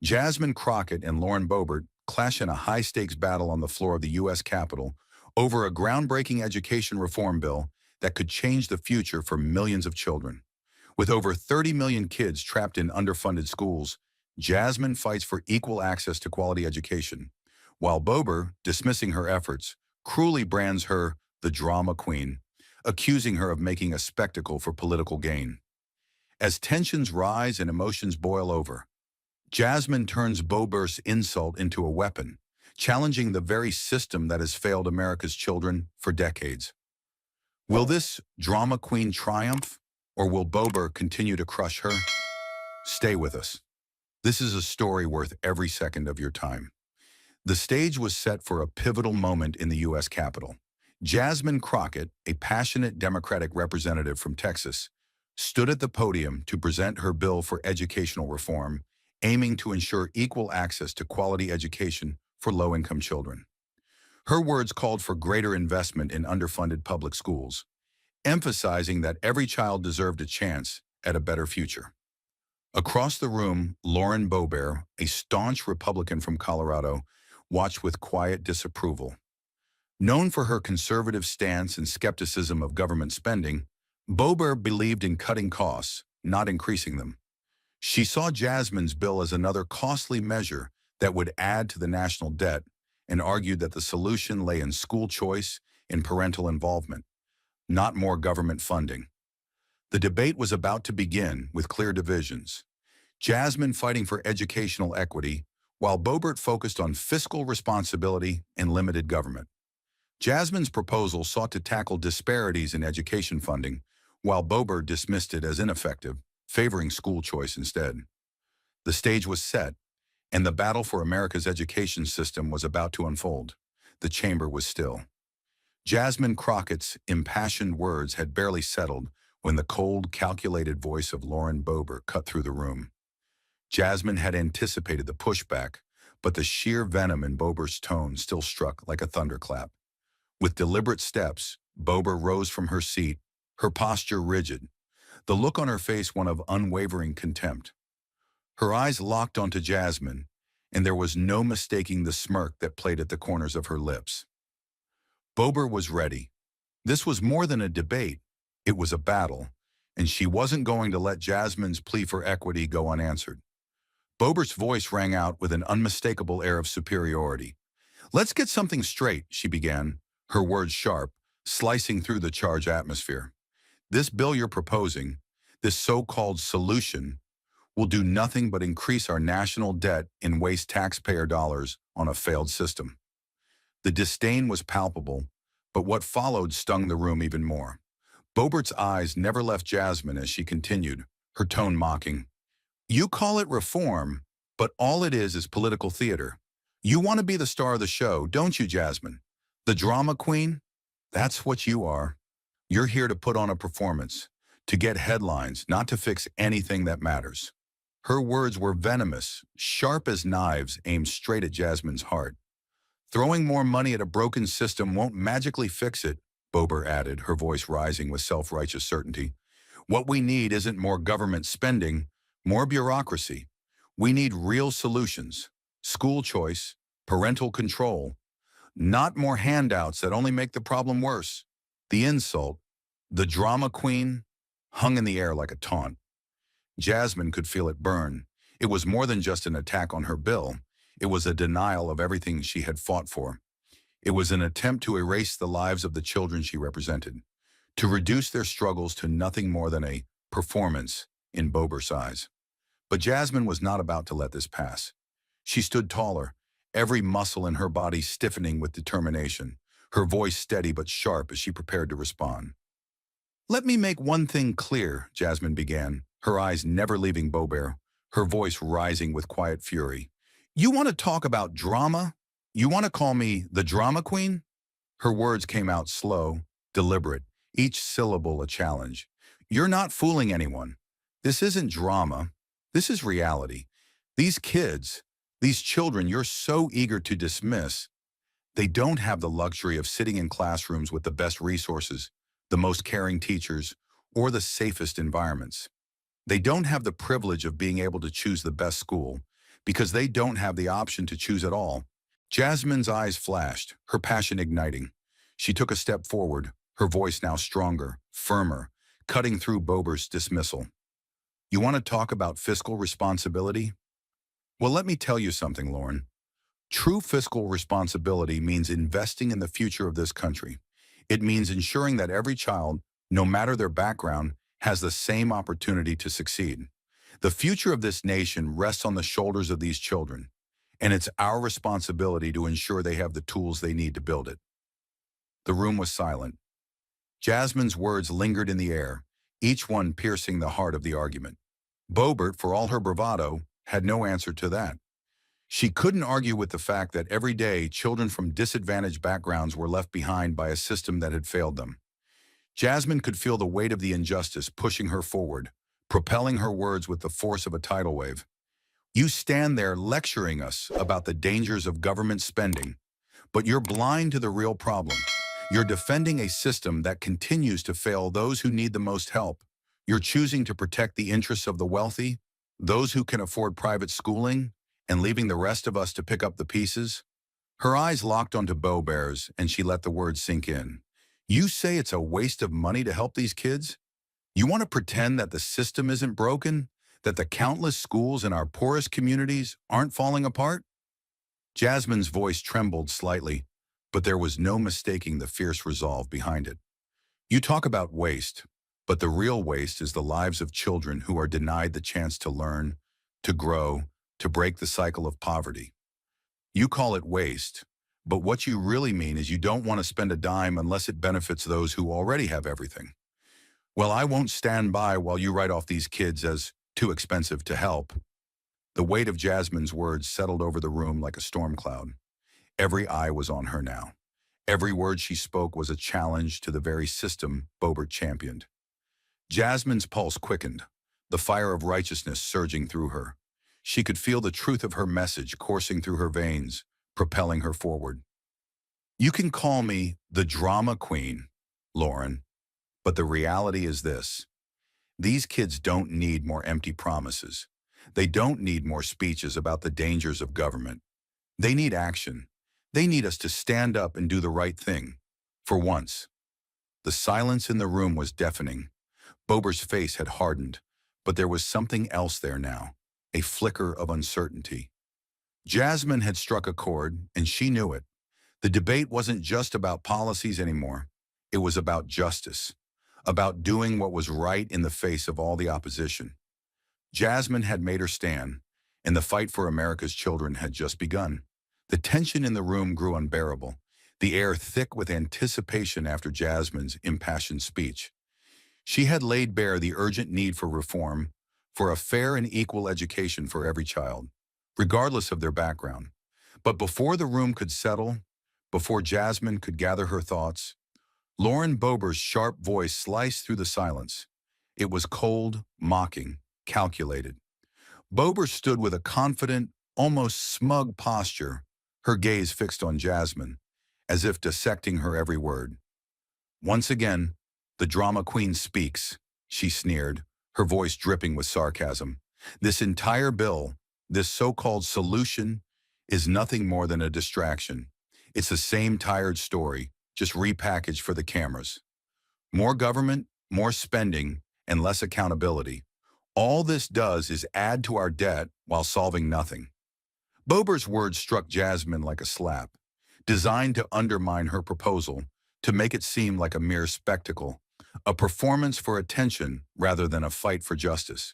Jasmine Crockett and Lauren Boebert clash in a high-stakes battle on the floor of the U.S. Capitol over a groundbreaking education reform bill that could change the future for millions of children. With over 30 million kids trapped in underfunded schools, Jasmine fights for equal access to quality education, while Boebert, dismissing her efforts, cruelly brands her the drama queen, accusing her of making a spectacle for political gain. As tensions rise and emotions boil over, Jasmine turns Boebert's insult into a weapon, challenging the very system that has failed America's children for decades. Will this drama queen triumph, or will Boebert continue to crush her? Stay with us. This is a story worth every second of your time. The stage was set for a pivotal moment in the U.S. Capitol. Jasmine Crockett, a passionate Democratic representative from Texas, stood at the podium to present her bill for educational reform, aiming to ensure equal access to quality education for low-income children. Her words called for greater investment in underfunded public schools, emphasizing that every child deserved a chance at a better future. Across the room, Lauren Boebert, a staunch Republican from Colorado, watched with quiet disapproval. Known for her conservative stance and skepticism of government spending, Boebert believed in cutting costs, not increasing them. She saw Jasmine's bill as another costly measure that would add to the national debt and argued that the solution lay in school choice and parental involvement, not more government funding. The debate was about to begin with clear divisions. Jasmine fighting for educational equity, while Boebert focused on fiscal responsibility and limited government. Jasmine's proposal sought to tackle disparities in education funding, while Boebert dismissed it as ineffective, favoring school choice instead. The stage was set, and the battle for America's education system was about to unfold. The chamber was still. Jasmine Crockett's impassioned words had barely settled when the cold, calculated voice of Lauren Boebert cut through the room. Jasmine had anticipated the pushback, but the sheer venom in Boebert's tone still struck like a thunderclap. With deliberate steps, Boebert rose from her seat, her posture rigid, the look on her face one of unwavering contempt. Her eyes locked onto Jasmine, and there was no mistaking the smirk that played at the corners of her lips. Boebert was ready. This was more than a debate. It was a battle, and she wasn't going to let Jasmine's plea for equity go unanswered. Boebert's voice rang out with an unmistakable air of superiority. "Let's get something straight," she began, her words sharp, slicing through the charged atmosphere. "This bill you're proposing, this so-called solution, will do nothing but increase our national debt and waste taxpayer dollars on a failed system." The disdain was palpable, but what followed stung the room even more. Boebert's eyes never left Jasmine as she continued, her tone mocking. "You call it reform, but all it is political theater. You want to be the star of the show, don't you, Jasmine? The drama queen? That's what you are. You're here to put on a performance, to get headlines, not to fix anything that matters." Her words were venomous, sharp as knives aimed straight at Jasmine's heart. "Throwing more money at a broken system won't magically fix it," Boebert added, her voice rising with self-righteous certainty. "What we need isn't more government spending, more bureaucracy. We need real solutions, school choice, parental control, not more handouts that only make the problem worse." The insult, the drama queen, hung in the air like a taunt. Jasmine could feel it burn. It was more than just an attack on her bill. It was a denial of everything she had fought for. It was an attempt to erase the lives of the children she represented, to reduce their struggles to nothing more than a performance in Boebert's eyes. But Jasmine was not about to let this pass. She stood taller, every muscle in her body stiffening with determination, her voice steady but sharp as she prepared to respond. "Let me make one thing clear," Jasmine began, her eyes never leaving Boebert, her voice rising with quiet fury. "You want to talk about drama? You want to call me the drama queen?" Her words came out slow, deliberate, each syllable a challenge. "You're not fooling anyone. This isn't drama. This is reality. These kids, these children you're so eager to dismiss, they don't have the luxury of sitting in classrooms with the best resources, the most caring teachers, or the safest environments. They don't have the privilege of being able to choose the best school. because they don't have the option to choose at all. Jasmine's eyes flashed, her passion igniting. She took a step forward, her voice now stronger, firmer, cutting through Boebert's dismissal. You want to talk about fiscal responsibility? Well, let me tell you something, Lauren. True fiscal responsibility means investing in the future of this country. It means ensuring that every child, no matter their background, has the same opportunity to succeed. The future of this nation rests on the shoulders of these children, and it's our responsibility to ensure they have the tools they need to build it. The room was silent. Jasmine's words lingered in the air, each one piercing the heart of the argument. Boebert, for all her bravado, had no answer to that. She couldn't argue with the fact that every day children from disadvantaged backgrounds were left behind by a system that had failed them. Jasmine could feel the weight of the injustice pushing her forward, propelling her words with the force of a tidal wave. You stand there lecturing us about the dangers of government spending, but you're blind to the real problem. You're defending a system that continues to fail those who need the most help. You're choosing to protect the interests of the wealthy, those who can afford private schooling, and leaving the rest of us to pick up the pieces. Her eyes locked onto Boebert's, and she let the words sink in. You say it's a waste of money to help these kids? You want to pretend that the system isn't broken? That the countless schools in our poorest communities aren't falling apart? Jasmine's voice trembled slightly, but there was no mistaking the fierce resolve behind it. You talk about waste, but the real waste is the lives of children who are denied the chance to learn, to grow, to break the cycle of poverty. You call it waste, but what you really mean is you don't want to spend a dime unless it benefits those who already have everything. Well, I won't stand by while you write off these kids as too expensive to help. The weight of Jasmine's words settled over the room like a storm cloud. Every eye was on her now. Every word she spoke was a challenge to the very system Boebert championed. Jasmine's pulse quickened, the fire of righteousness surging through her. She could feel the truth of her message coursing through her veins, propelling her forward. You can call me the drama queen, Lauren, but the reality is this. These kids don't need more empty promises. They don't need more speeches about the dangers of government. They need action. They need us to stand up and do the right thing. For once. The silence in the room was deafening. Boebert's face had hardened, but there was something else there now, a flicker of uncertainty. Jasmine had struck a chord, and she knew it. The debate wasn't just about policies anymore. It was about justice, about doing what was right in the face of all the opposition. Jasmine had made her stand, and the fight for America's children had just begun. The tension in the room grew unbearable, the air thick with anticipation after Jasmine's impassioned speech. She had laid bare the urgent need for reform, for a fair and equal education for every child, regardless of their background. But before the room could settle, before Jasmine could gather her thoughts, Lauren Boebert's sharp voice sliced through the silence. It was cold, mocking, calculated. Boebert stood with a confident, almost smug posture, her gaze fixed on Jasmine, as if dissecting her every word. Once again, the drama queen speaks, she sneered, her voice dripping with sarcasm. This entire bill, this so-called solution, is nothing more than a distraction. It's the same tired story, just repackaged for the cameras. More government, more spending, and less accountability. All this does is add to our debt while solving nothing. Boebert's words struck Jasmine like a slap, designed to undermine her proposal, to make it seem like a mere spectacle, a performance for attention rather than a fight for justice.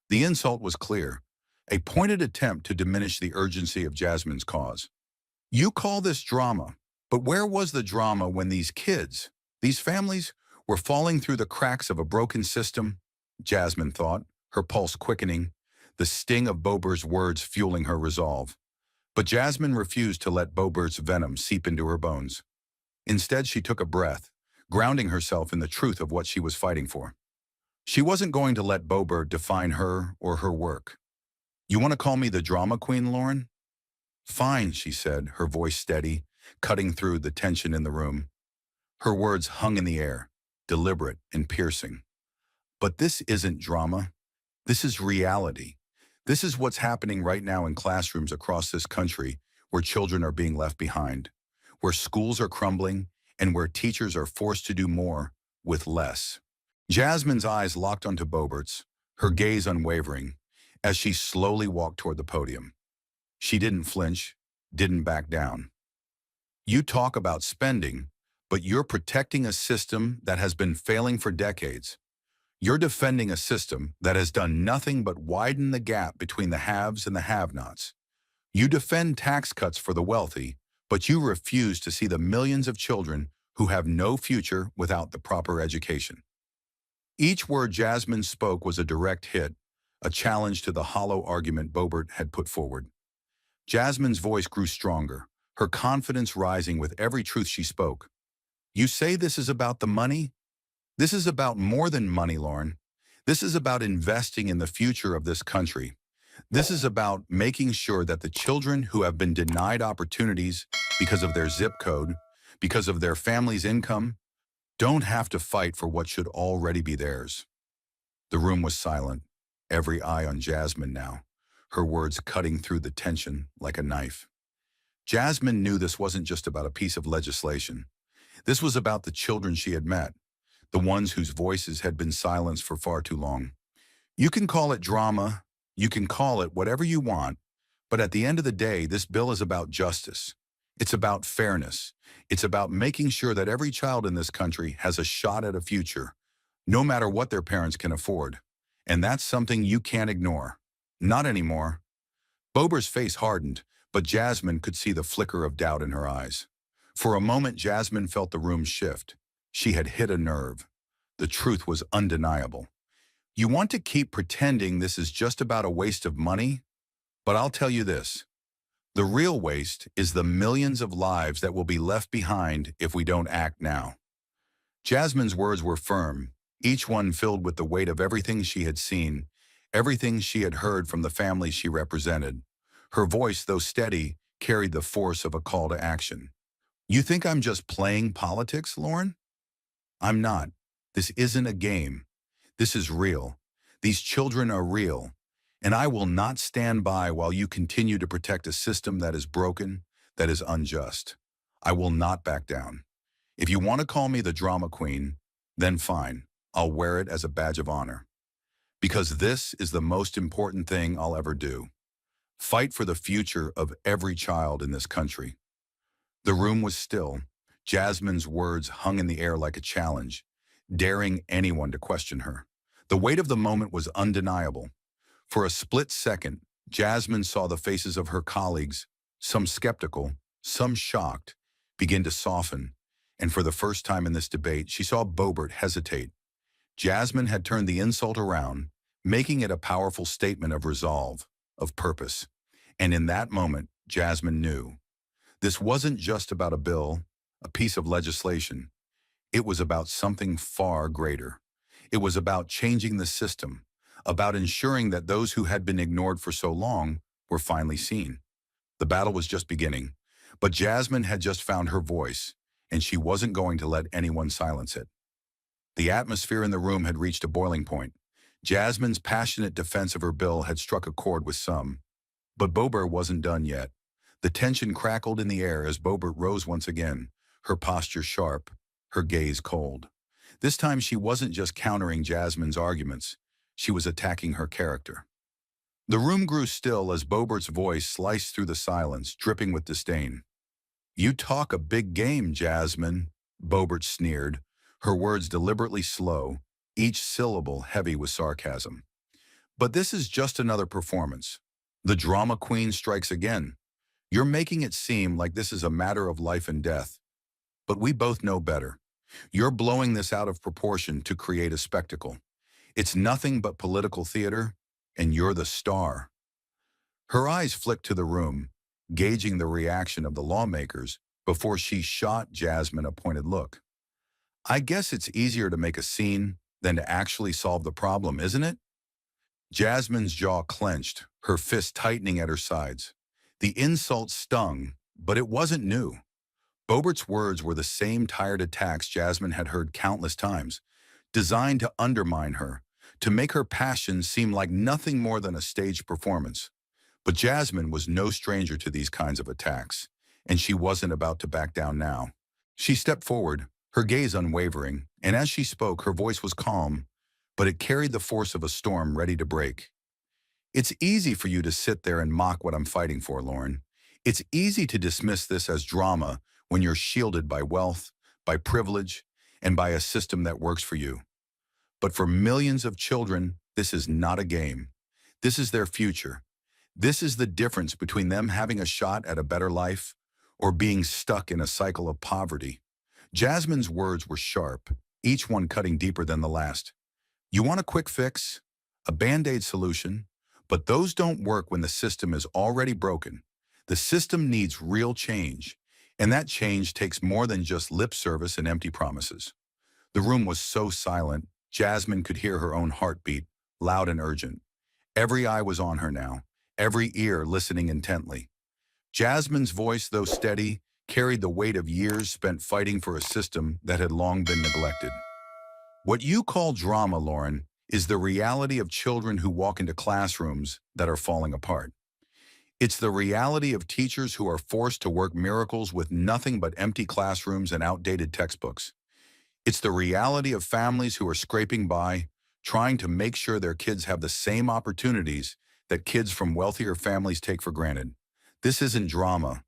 The insult was clear, a pointed attempt to diminish the urgency of Jasmine's cause. You call this drama, but where was the drama when these kids, these families, were falling through the cracks of a broken system? Jasmine thought, her pulse quickening, the sting of Boebert's words fueling her resolve. But Jasmine refused to let Boebert's venom seep into her bones. Instead, she took a breath, grounding herself in the truth of what she was fighting for. She wasn't going to let Boebert define her or her work. You want to call me the drama queen, Lauren? Fine, she said, her voice steady, cutting through the tension in the room. Her words hung in the air, deliberate and piercing. But this isn't drama. This is reality. This is what's happening right now in classrooms across this country where children are being left behind, where schools are crumbling, and where teachers are forced to do more with less. Jasmine's eyes locked onto Boebert's, her gaze unwavering, as she slowly walked toward the podium. She didn't flinch, didn't back down. You talk about spending, but you're protecting a system that has been failing for decades. You're defending a system that has done nothing but widen the gap between the haves and the have-nots. You defend tax cuts for the wealthy, but you refuse to see the millions of children who have no future without the proper education. Each word Jasmine spoke was a direct hit, a challenge to the hollow argument Boebert had put forward. Jasmine's voice grew stronger, her confidence rising with every truth she spoke. You say this is about the money? This is about more than money, Lauren. This is about investing in the future of this country. This is about making sure that the children who have been denied opportunities because of their zip code, because of their family's income, don't have to fight for what should already be theirs. The room was silent, every eye on Jasmine now, her words cutting through the tension like a knife. Jasmine knew this wasn't just about a piece of legislation. This was about the children she had met, the ones whose voices had been silenced for far too long. You can call it drama, you can call it whatever you want, but at the end of the day, this bill is about justice. It's about fairness. It's about making sure that every child in this country has a shot at a future, no matter what their parents can afford. And that's something you can't ignore. Not anymore. Boebert's face hardened, but Jasmine could see the flicker of doubt in her eyes. For a moment, Jasmine felt the room shift. She had hit a nerve. The truth was undeniable. You want to keep pretending this is just about a waste of money? But I'll tell you this. The real waste is the millions of lives that will be left behind if we don't act now. Jasmine's words were firm, each one filled with the weight of everything she had seen, everything she had heard from the family she represented. Her voice, though steady, carried the force of a call to action. You think I'm just playing politics, Lauren? I'm not. This isn't a game. This is real. These children are real. And I will not stand by while you continue to protect a system that is broken, that is unjust. I will not back down. If you want to call me the drama queen, then fine. I'll wear it as a badge of honor. Because this is the most important thing I'll ever do. Fight for the future of every child in this country. The room was still. Jasmine's words hung in the air like a challenge, daring anyone to question her. The weight of the moment was undeniable. For a split second, Jasmine saw the faces of her colleagues, some skeptical, some shocked, begin to soften. And for the first time in this debate, she saw Boebert hesitate. Jasmine had turned the insult around, making it a powerful statement of resolve, of purpose. And in that moment, Jasmine knew. This wasn't just about a bill, a piece of legislation. It was about something far greater. It was about changing the system, about ensuring that those who had been ignored for so long were finally seen. The battle was just beginning, but Jasmine had just found her voice, and she wasn't going to let anyone silence it. The atmosphere in the room had reached a boiling point. Jasmine's passionate defense of her bill had struck a chord with some. But Boebert wasn't done yet. The tension crackled in the air as Boebert rose once again, her posture sharp, her gaze cold. This time she wasn't just countering Jasmine's arguments, she was attacking her character. The room grew still as Boebert's voice sliced through the silence, dripping with disdain. You talk a big game, Jasmine, Boebert sneered, her words deliberately slow, each syllable heavy with sarcasm. But this is just another performance. The drama queen strikes again. You're making it seem like this is a matter of life and death. But we both know better. You're blowing this out of proportion to create a spectacle. It's nothing but political theater, and you're the star. Her eyes flicked to the room, gauging the reaction of the lawmakers before she shot Jasmine a pointed look. I guess it's easier to make a scene than to actually solve the problem, isn't it? Jasmine's jaw clenched, her fist tightening at her sides. The insult stung, but it wasn't new. Boebert's words were the same tired attacks Jasmine had heard countless times, designed to undermine her, to make her passion seem like nothing more than a staged performance. But Jasmine was no stranger to these kinds of attacks, and she wasn't about to back down now. She stepped forward, her gaze unwavering, and as she spoke, her voice was calm, but it carried the force of a storm ready to break. It's easy for you to sit there and mock what I'm fighting for, Lauren. It's easy to dismiss this as drama when you're shielded by wealth, by privilege, and by a system that works for you. But for millions of children, this is not a game. This is their future. This is the difference between them having a shot at a better life or being stuck in a cycle of poverty. Jasmine's words were sharp, each one cutting deeper than the last. You want a quick fix? A band-aid solution? But those don't work when the system is already broken. The system needs real change, and that change takes more than just lip service and empty promises. The room was so silent, Jasmine could hear her own heartbeat, loud and urgent. Every eye was on her now, every ear listening intently. Jasmine's voice, though steady, carried the weight of years spent fighting for a system that had long been neglected. What you call drama, Lauren, is the reality of children who walk into classrooms that are falling apart. It's the reality of teachers who are forced to work miracles with nothing but empty classrooms and outdated textbooks. It's the reality of families who are scraping by, trying to make sure their kids have the same opportunities that kids from wealthier families take for granted. This isn't drama.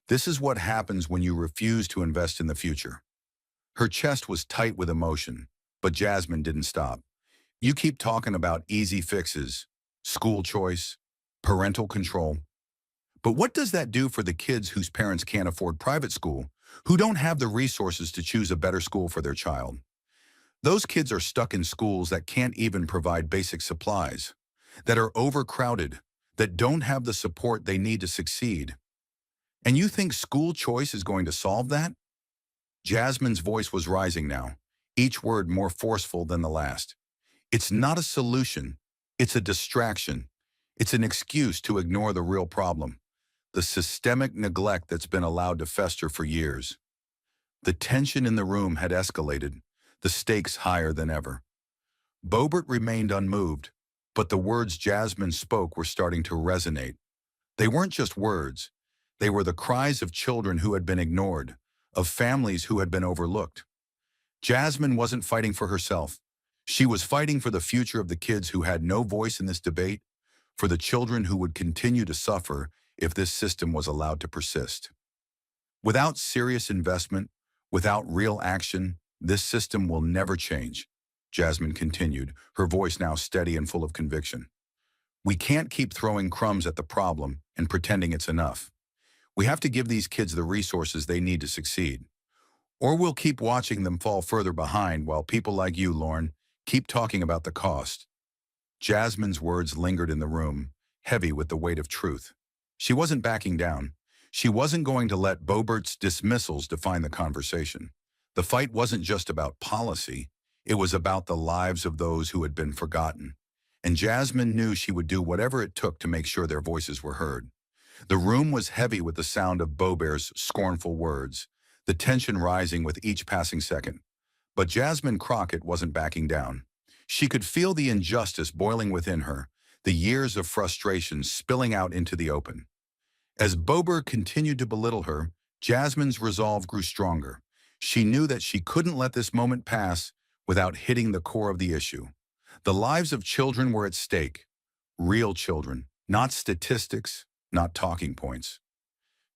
This is what happens when you refuse to invest in the future. Her chest was tight with emotion, but Jasmine didn't stop. You keep talking about easy fixes, school choice, parental control. But what does that do for the kids whose parents can't afford private school, who don't have the resources to choose a better school for their child? Those kids are stuck in schools that can't even provide basic supplies, that are overcrowded, that don't have the support they need to succeed. And you think school choice is going to solve that? Jasmine's voice was rising now, each word more forceful than the last. It's not a solution. It's a distraction. It's an excuse to ignore the real problem, the systemic neglect that's been allowed to fester for years. The tension in the room had escalated, the stakes higher than ever. Boebert remained unmoved, but the words Jasmine spoke were starting to resonate. They weren't just words. They were the cries of children who had been ignored, of families who had been overlooked. Jasmine wasn't fighting for herself. She was fighting for the future of the kids who had no voice in this debate, for the children who would continue to suffer if this system was allowed to persist. Without serious investment, without real action, this system will never change, Jasmine continued, her voice now steady and full of conviction. We can't keep throwing crumbs at the problem and pretending it's enough. We have to give these kids the resources they need to succeed. Or we'll keep watching them fall further behind while people like you, Lauren, keep talking about the cost. Jasmine's words lingered in the room, heavy with the weight of truth. She wasn't backing down. She wasn't going to let Boebert's dismissals define the conversation. The fight wasn't just about policy. It was about the lives of those who had been forgotten. And Jasmine knew she would do whatever it took to make sure their voices were heard. The room was heavy with the sound of Boebert's scornful words, the tension rising with each passing second. But Jasmine Crockett wasn't backing down. She could feel the injustice boiling within her, the years of frustration spilling out into the open. As Boebert continued to belittle her, Jasmine's resolve grew stronger. She knew that she couldn't let this moment pass without hitting the core of the issue. The lives of children were at stake. Real children, not statistics, not talking points.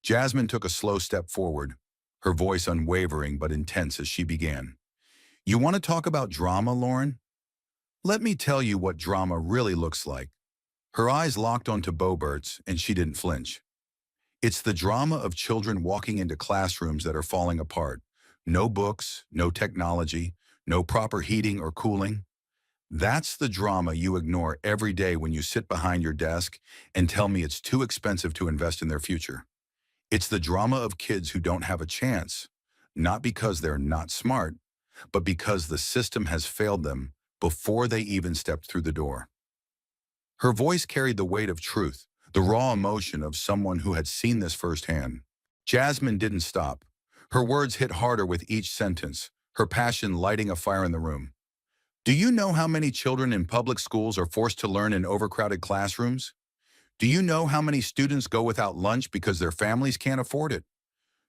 Jasmine took a slow step forward, her voice unwavering but intense as she began. You want to talk about drama, Lauren? Let me tell you what drama really looks like. Her eyes locked onto Boebert's, and she didn't flinch. It's the drama of children walking into classrooms that are falling apart. No books, no technology, no proper heating or cooling. That's the drama you ignore every day when you sit behind your desk and tell me it's too expensive to invest in their future. It's the drama of kids who don't have a chance, not because they're not smart, but because the system has failed them before they even stepped through the door. Her voice carried the weight of truth, the raw emotion of someone who had seen this firsthand. Jasmine didn't stop. Her words hit harder with each sentence, her passion lighting a fire in the room. Do you know how many children in public schools are forced to learn in overcrowded classrooms? Do you know how many students go without lunch because their families can't afford it?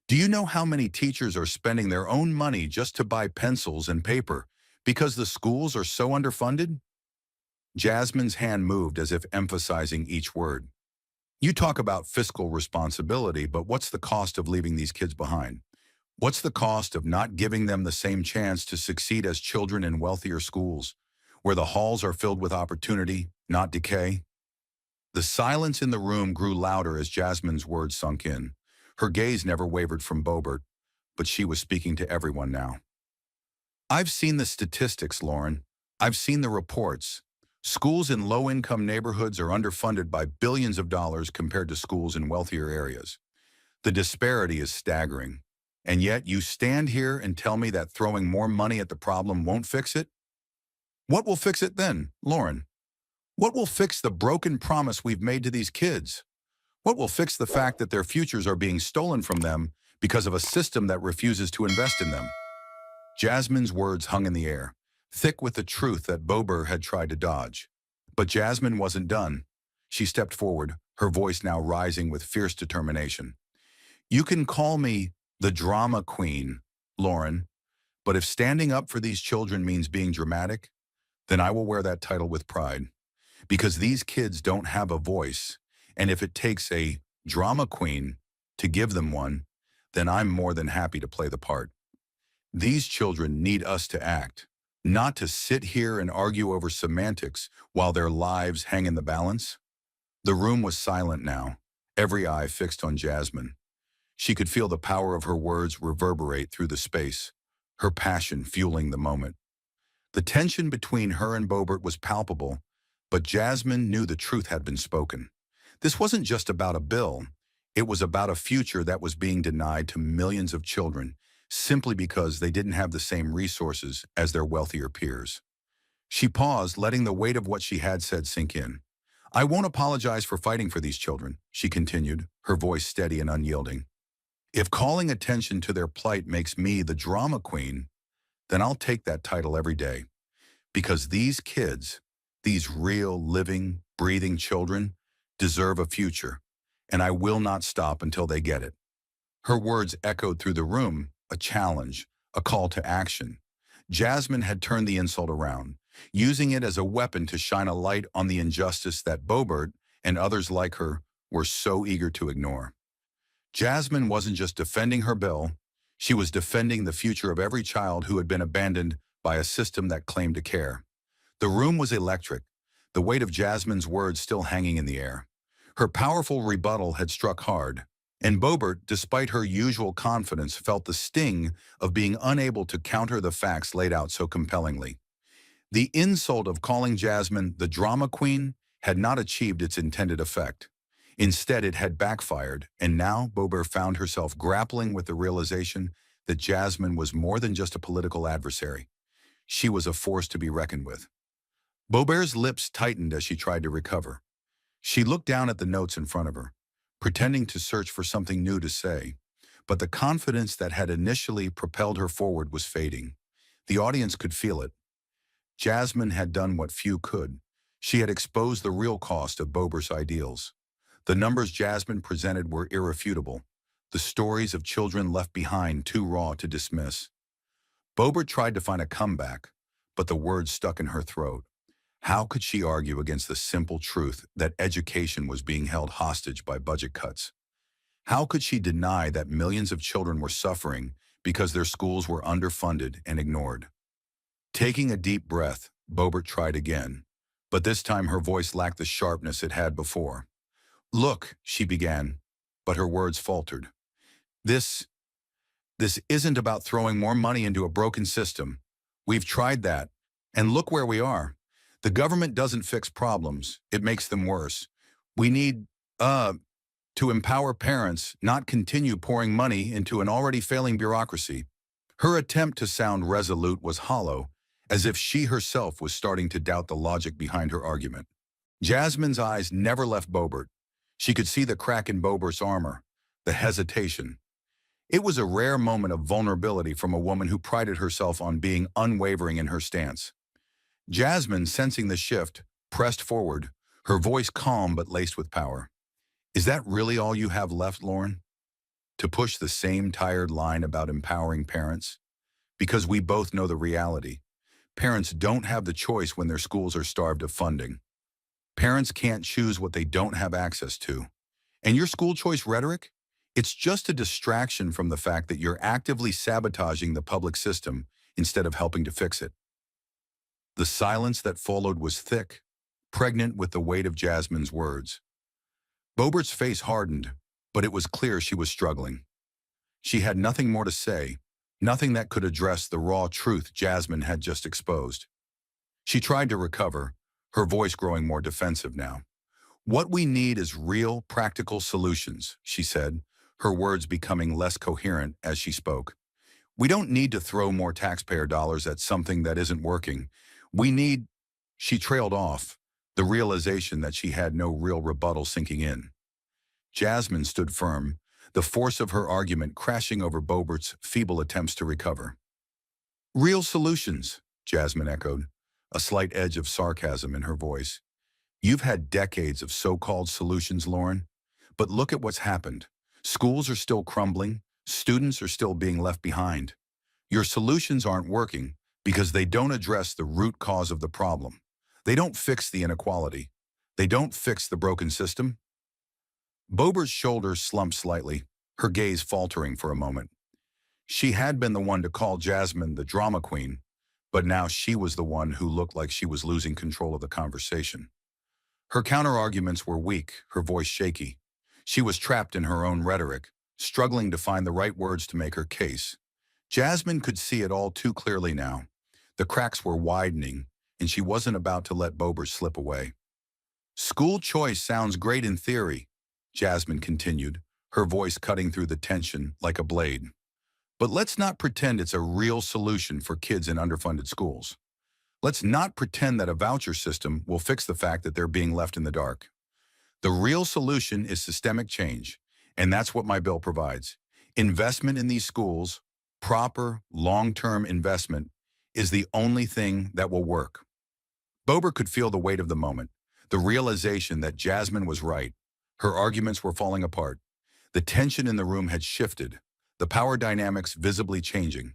Do you know how many teachers are spending their own money just to buy pencils and paper because the schools are so underfunded? Jasmine's hand moved as if emphasizing each word. You talk about fiscal responsibility, but what's the cost of leaving these kids behind? What's the cost of not giving them the same chance to succeed as children in wealthier schools, where the halls are filled with opportunity, not decay? The silence in the room grew louder as Jasmine's words sunk in. Her gaze never wavered from Boebert, but she was speaking to everyone now. I've seen the statistics, Lauren. I've seen the reports. Schools in low-income neighborhoods are underfunded by billions of dollars compared to schools in wealthier areas. The disparity is staggering. And yet you stand here and tell me that throwing more money at the problem won't fix it? What will fix it then, Lauren? What will fix the broken promise we've made to these kids? What will fix the fact that their futures are being stolen from them because of a system that refuses to invest in them? Jasmine's words hung in the air, thick with the truth that Boebert had tried to dodge. But Jasmine wasn't done. She stepped forward, her voice now rising with fierce determination. You can call me the drama queen, Lauren, but if standing up for these children means being dramatic, then I will wear that title with pride. Because these kids don't have a voice, and if it takes a drama queen to give them one, then I'm more than happy to play the part. These children need us to act, not to sit here and argue over semantics while their lives hang in the balance. The room was silent now, every eye fixed on Jasmine. She could feel the power of her words reverberate through the space, her passion fueling the moment. The tension between her and Boebert was palpable, but Jasmine knew the truth had been spoken. This wasn't just about a bill. It was about a future that was being denied to millions of children simply because they didn't have the same resources as their wealthier peers. She paused, letting the weight of what she had said sink in. I won't apologize for fighting for these children, she continued, her voice steady and unyielding. If calling attention to their plight makes me the drama queen, then I'll take that title every day. Because these kids, these real, living, breathing children, deserve a future, and I will not stop until they get it. Her words echoed through the room, a challenge, a call to action. Jasmine had turned the insult around, using it as a weapon to shine a light on the injustice that Boebert and others like her were so eager to ignore. Jasmine wasn't just defending her bill, she was defending the future of every child who had been abandoned by a system that claimed to care. The room was electric, the weight of Jasmine's words still hanging in the air. Her powerful rebuttal had struck hard, and Boebert, despite her usual confidence, felt the sting of being unable to counter the facts laid out so compellingly. The insult of calling Jasmine the drama queen had not achieved its intended effect. Instead, it had backfired, and now Boebert found herself grappling with the realization that Jasmine was more than just a political adversary. She was a force to be reckoned with. Boebert's lips tightened as she tried to recover. She looked down at the notes in front of her, pretending to search for something new to say, but the confidence that had initially propelled her forward was fading. The audience could feel it. Jasmine had done what few could. She had exposed the real cost of Boebert's ideals. The numbers Jasmine presented were irrefutable, the stories of children left behind too raw to dismiss. Boebert tried to find a comeback, but the words stuck in her throat. How could she argue against the simple truth that education was being held hostage by budget cuts? How could she deny that millions of children were suffering because their schools were underfunded and ignored? Taking a deep breath, Boebert tried again, but this time her voice lacked the sharpness it had before. Look, she began, but her words faltered. This isn't about throwing more money into a broken system. We've tried that, and look where we are. The government doesn't fix problems, it makes them worse. We need, to empower parents, not continue pouring money into an already failing bureaucracy. Her attempt to sound resolute was hollow, as if she herself was starting to doubt the logic behind her argument. Jasmine's eyes never left Boebert. She could see the crack in Boebert's armor, the hesitation. It was a rare moment of vulnerability from a woman who prided herself on being unwavering in her stance. Jasmine, sensing the shift, pressed forward, her voice calm but laced with power. Is that really all you have left, Lauren? To push the same tired line about empowering parents? Because we both know the reality. Parents don't have the choice when their schools are starved of funding. Parents can't choose what they don't have access to. And your school choice rhetoric? It's just a distraction from the fact that you're actively sabotaging the public system instead of helping to fix it. The silence that followed was thick, pregnant with the weight of Jasmine's words. Boebert's face hardened, but it was clear she was struggling. She had nothing more to say, nothing that could address the raw truth Jasmine had just exposed. She tried to recover, her voice growing more defensive now. What we need is real, practical solutions, she said, her words becoming less coherent as she spoke. We don't need to throw more taxpayer dollars at something that isn't working. We need... She trailed off, the realization that she had no real rebuttal sinking in. Jasmine stood firm, the force of her argument crashing over Boebert's feeble attempts to recover. Real solutions, Jasmine echoed, a slight edge of sarcasm in her voice. You've had decades of so-called solutions, Lauren, but look at what's happened. Schools are still crumbling, students are still being left behind. Your solutions aren't working because they don't address the root cause of the problem. They don't fix the inequality. They don't fix the broken system. Boebert's shoulders slumped slightly, her gaze faltering for a moment. She had been the one to call Jasmine the drama queen, but now she was the one who looked like she was losing control of the conversation. Her counter-arguments were weak, her voice shaky. She was trapped in her own rhetoric, struggling to find the right words to make her case. Jasmine could see it all too clearly now. The cracks were widening, and she wasn't about to let Boebert slip away. School choice sounds great in theory, Jasmine continued, her voice cutting through the tension like a blade. But let's not pretend it's a real solution for kids in underfunded schools. Let's not pretend that a voucher system will fix the fact that they're being left in the dark. The real solution is systemic change, and that's what my bill provides. Investment in these schools, proper, long-term investment, is the only thing that will work. Boebert could feel the weight of the moment, the realization that Jasmine was right. Her arguments were falling apart. The tension in the room had shifted, the power dynamics visibly changing.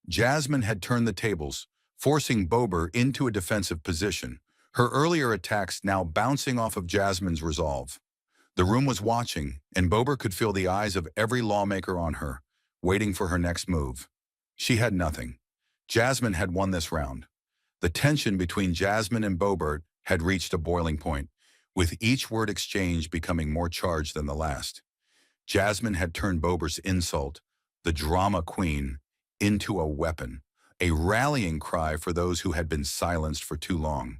Jasmine had turned the tables, forcing Boebert into a defensive position, her earlier attacks now bouncing off of Jasmine's resolve. The room was watching, and Boebert could feel the eyes of every lawmaker on her, waiting for her next move. She had nothing. Jasmine had won this round. The tension between Jasmine and Boebert had reached a boiling point, with each word exchange becoming more charged than the last. Jasmine had turned Boebert's insult, the drama queen, into a weapon, a rallying cry for those who had been silenced for too long.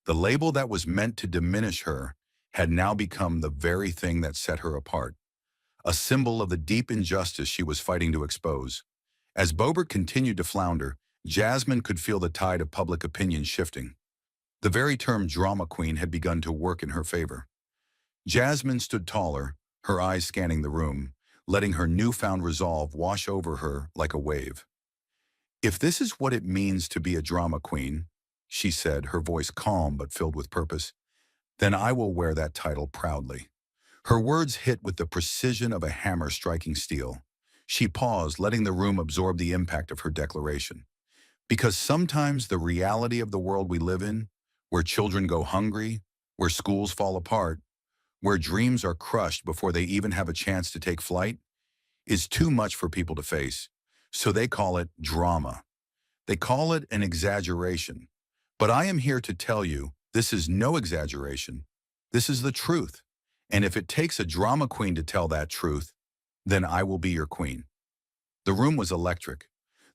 The label that was meant to diminish her had now become the very thing that set her apart, a symbol of the deep injustice she was fighting to expose. As Boebert continued to flounder, Jasmine could feel the tide of public opinion shifting. The very term drama queen had begun to work in her favor. Jasmine stood taller, her eyes scanning the room, letting her newfound resolve wash over her like a wave. If this is what it means to be a drama queen, she said, her voice calm but filled with purpose, then I will wear that title proudly. Her words hit with the precision of a hammer striking steel. She paused, letting the room absorb the impact of her declaration. Because sometimes the reality of the world we live in, where children go hungry, where schools fall apart, where dreams are crushed before they even have a chance to take flight, is too much for people to face. So they call it drama. They call it an exaggeration. But I am here to tell you, this is no exaggeration. This is the truth. And if it takes a drama queen to tell that truth, then I will be your queen. The room was electric.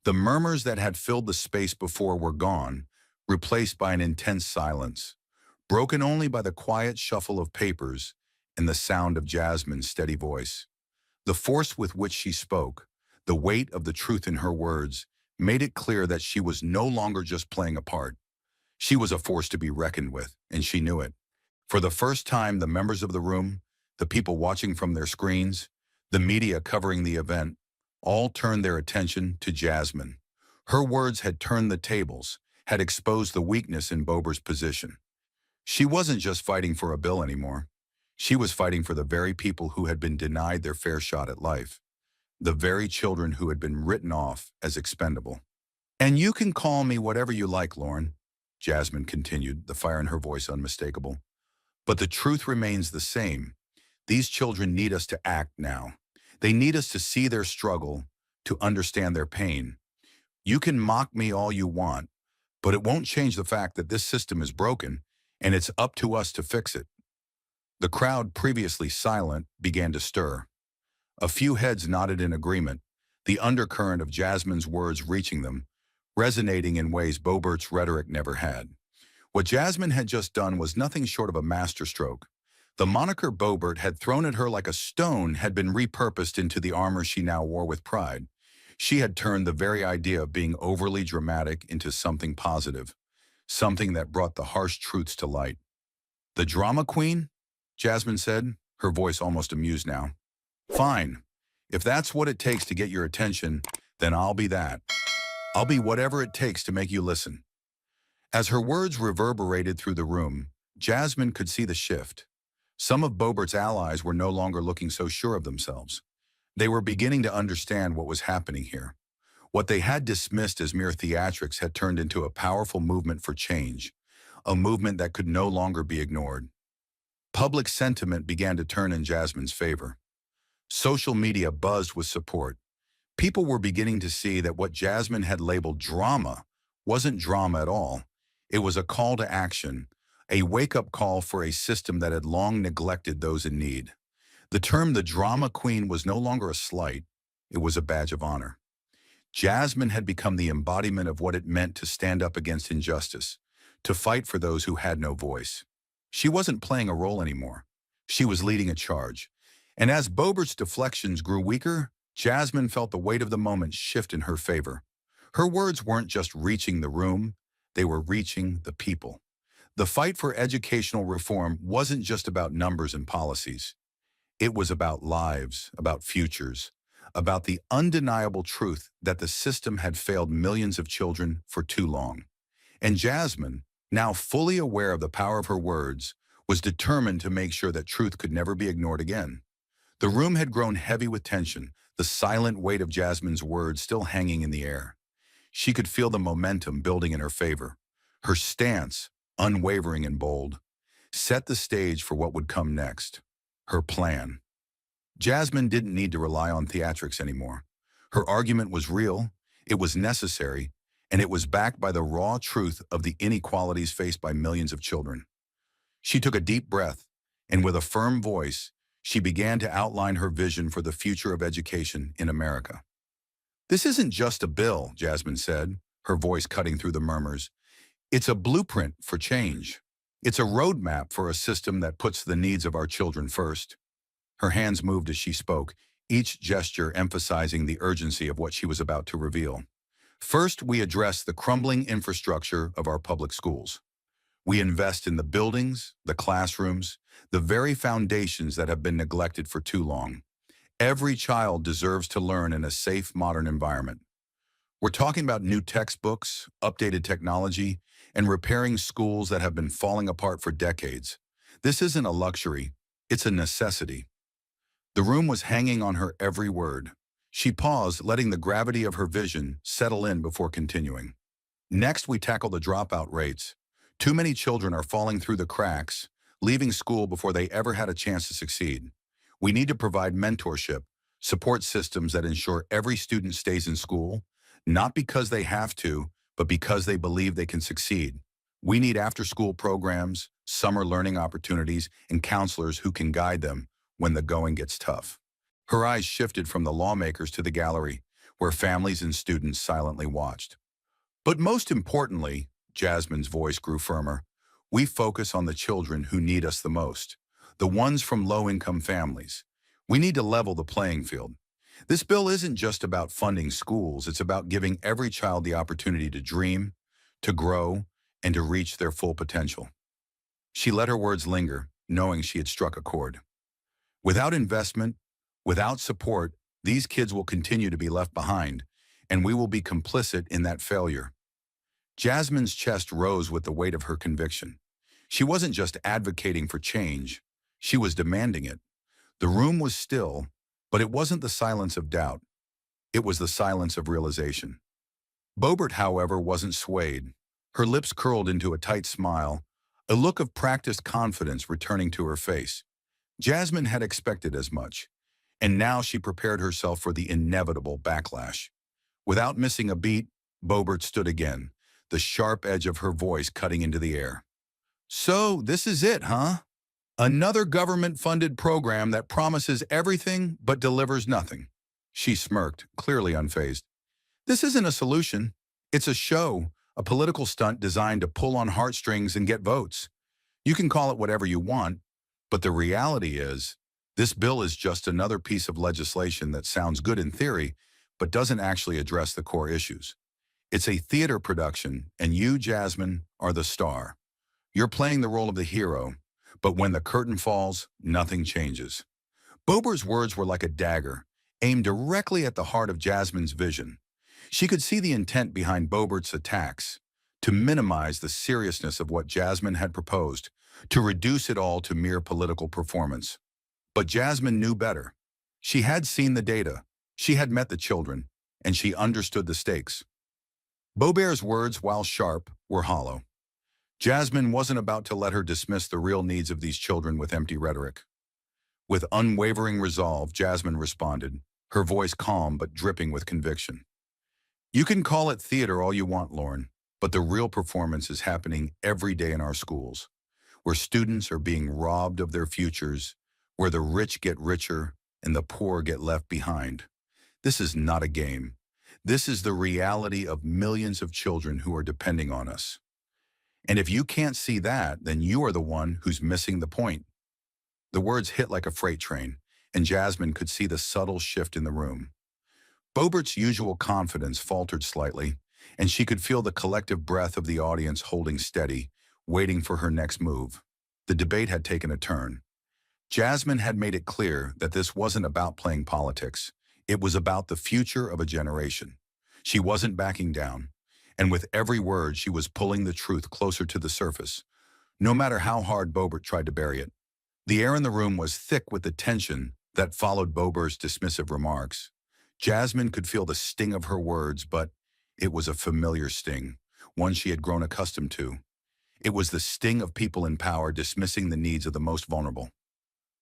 The murmurs that had filled the space before were gone, replaced by an intense silence, broken only by the quiet shuffle of papers and the sound of Jasmine's steady voice. The force with which she spoke, the weight of the truth in her words, made it clear that she was no longer just playing a part. She was a force to be reckoned with, and she knew it. For the first time, the members of the room, the people watching from their screens, the media covering the event, all turned their attention to Jasmine. Her words had turned the tables, had exposed the weakness in Boebert's position. She wasn't just fighting for a bill anymore. She was fighting for the very people who had been denied their fair shot at life, the very children who had been written off as expendable. "And you can call me whatever you like, Lauren," Jasmine continued, the fire in her voice unmistakable. "But the truth remains the same. These children need us to act now. They need us to see their struggle, to understand their pain. You can mock me all you want, but it won't change the fact that this system is broken, and it's up to us to fix it." The crowd, previously silent, began to stir. A few heads nodded in agreement, the undercurrent of Jasmine's words reaching them, resonating in ways Boebert's rhetoric never had. What Jasmine had just done was nothing short of a masterstroke. The moniker Boebert had thrown at her like a stone had been repurposed into the armor she now wore with pride. She had turned the very idea of being overly dramatic into something positive, something that brought the harsh truths to light. "The drama queen?" Jasmine said, her voice almost amused now. "Fine. If that's what it takes to get your attention, then I'll be that. I'll be whatever it takes to make you listen." As her words reverberated through the room, Jasmine could see the shift. Some of Boebert's allies were no longer looking so sure of themselves. They were beginning to understand what was happening here. What they had dismissed as mere theatrics had turned into a powerful movement for change, a movement that could no longer be ignored. Public sentiment began to turn in Jasmine's favor. Social media buzzed with support. People were beginning to see that what Jasmine had labeled drama wasn't drama at all. It was a call to action, a wake-up call for a system that had long neglected those in need. The term "the drama queen" was no longer a slight, it was a badge of honor. Jasmine had become the embodiment of what it meant to stand up against injustice, to fight for those who had no voice. She wasn't playing a role anymore. She was leading a charge. And as Boebert's deflections grew weaker, Jasmine felt the weight of the moment shift in her favor. Her words weren't just reaching the room, they were reaching the people. The fight for educational reform wasn't just about numbers and policies. It was about lives, about futures, about the undeniable truth that the system had failed millions of children for too long. And Jasmine, now fully aware of the power of her words, was determined to make sure that truth could never be ignored again. The room had grown heavy with tension, the silent weight of Jasmine's words still hanging in the air. She could feel the momentum building in her favor. Her stance, unwavering and bold, set the stage for what would come next. Her plan. Jasmine didn't need to rely on theatrics anymore. Her argument was real, it was necessary, and it was backed by the raw truth of the inequalities faced by millions of children. She took a deep breath, and with a firm voice, she began to outline her vision for the future of education in America. "This isn't just a bill," Jasmine said, her voice cutting through the murmurs. "It's a blueprint for change. It's a roadmap for a system that puts the needs of our children first." Her hands moved as she spoke, each gesture emphasizing the urgency of what she was about to reveal. "First, we address the crumbling infrastructure of our public schools. We invest in the buildings, the classrooms, the very foundations that have been neglected for too long. Every child deserves to learn in a safe, modern environment. We're talking about new textbooks, updated technology, and repairing schools that have been falling apart for decades. This isn't a luxury, it's a necessity." The room was hanging on her every word. She paused, letting the gravity of her vision settle in before continuing. "Next, we tackle the dropout rates. Too many children are falling through the cracks, leaving school before they ever had a chance to succeed. We need to provide mentorship, support systems that ensure every student stays in school, not because they have to, but because they believe they can succeed. We need after-school programs, summer learning opportunities, and counselors who can guide them when the going gets tough." Her eyes shifted from the lawmakers to the gallery, where families and students silently watched. "But most importantly," Jasmine's voice grew firmer, "we focus on the children who need us the most, the ones from low-income families. We need to level the playing field. This bill isn't just about funding schools, it's about giving every child the opportunity to dream, to grow, and to reach their full potential." She let her words linger, knowing she had struck a chord. Without investment, without support, these kids will continue to be left behind, and we will be complicit in that failure. Jasmine's chest rose with the weight of her conviction. She wasn't just advocating for change, she was demanding it. The room was still, but it wasn't the silence of doubt. It was the silence of realization. Boebert, however, wasn't swayed. Her lips curled into a tight smile, a look of practiced confidence returning to her face. Jasmine had expected as much, and now she prepared herself for the inevitable backlash. Without missing a beat, Boebert stood again, the sharp edge of her voice cutting into the air. "So, this is it, huh? Another government-funded program that promises everything but delivers nothing." She smirked, clearly unfazed. "This isn't a solution. It's a show, a political stunt designed to pull on heartstrings and get votes. You can call it whatever you want, but the reality is, this bill is just another piece of legislation that sounds good in theory, but doesn't actually address the core issues. It's a theater production, and you, Jasmine, are the star. You're playing the role of the hero, but when the curtain falls, nothing changes." Boebert's words were like a dagger, aimed directly at the heart of Jasmine's vision. She could see the intent behind Boebert's attacks, to minimize the seriousness of what Jasmine had proposed, to reduce it all to mere political performance. But Jasmine knew better. She had seen the data, she had met the children, and she understood the stakes. Boebert's words, while sharp, were hollow. Jasmine wasn't about to let her dismiss the real needs of these children with empty rhetoric. With unwavering resolve, Jasmine responded, her voice calm but dripping with conviction. "You can call it theater all you want, Lauren, but the real performance is happening every day in our schools, where students are being robbed of their futures, where the rich get richer and the poor get left behind. This is not a game. This is the reality of millions of children who are depending on us. And if you can't see that, then you are the one who's missing the point." The words hit like a freight train, and Jasmine could see the subtle shift in the room. Boebert's usual confidence faltered slightly, and she could feel the collective breath of the audience holding steady, waiting for her next move. The debate had taken a turn. Jasmine had made it clear that this wasn't about playing politics. It was about the future of a generation. She wasn't backing down, and with every word she was pulling the truth closer to the surface, no matter how hard Boebert tried to bury it. The air in the room was thick with the tension that followed Boebert's dismissive remarks. Jasmine could feel the sting of her words, but it was a familiar sting, one she had grown accustomed to. It was the sting of people in power dismissing the needs of the most vulnerable.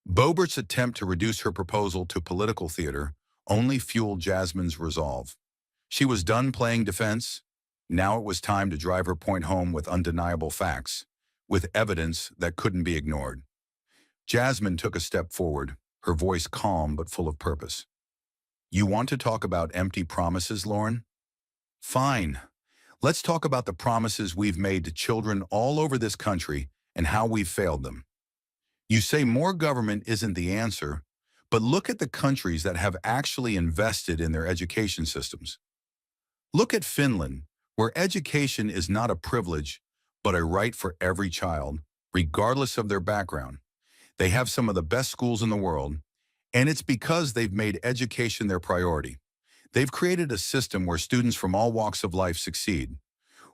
Boebert's attempt to reduce her proposal to political theater only fueled Jasmine's resolve. She was done playing defense. Now it was time to drive her point home with undeniable facts, with evidence that couldn't be ignored. Jasmine took a step forward, her voice calm but full of purpose. "You want to talk about empty promises, Lauren? Fine. Let's talk about the promises we've made to children all over this country and how we've failed them. You say more government isn't the answer, but look at the countries that have actually invested in their education systems. Look at Finland, where education is not a privilege, but a right for every child, regardless of their background. They have some of the best schools in the world, and it's because they've made education their priority. They've created a system where students from all walks of life succeed,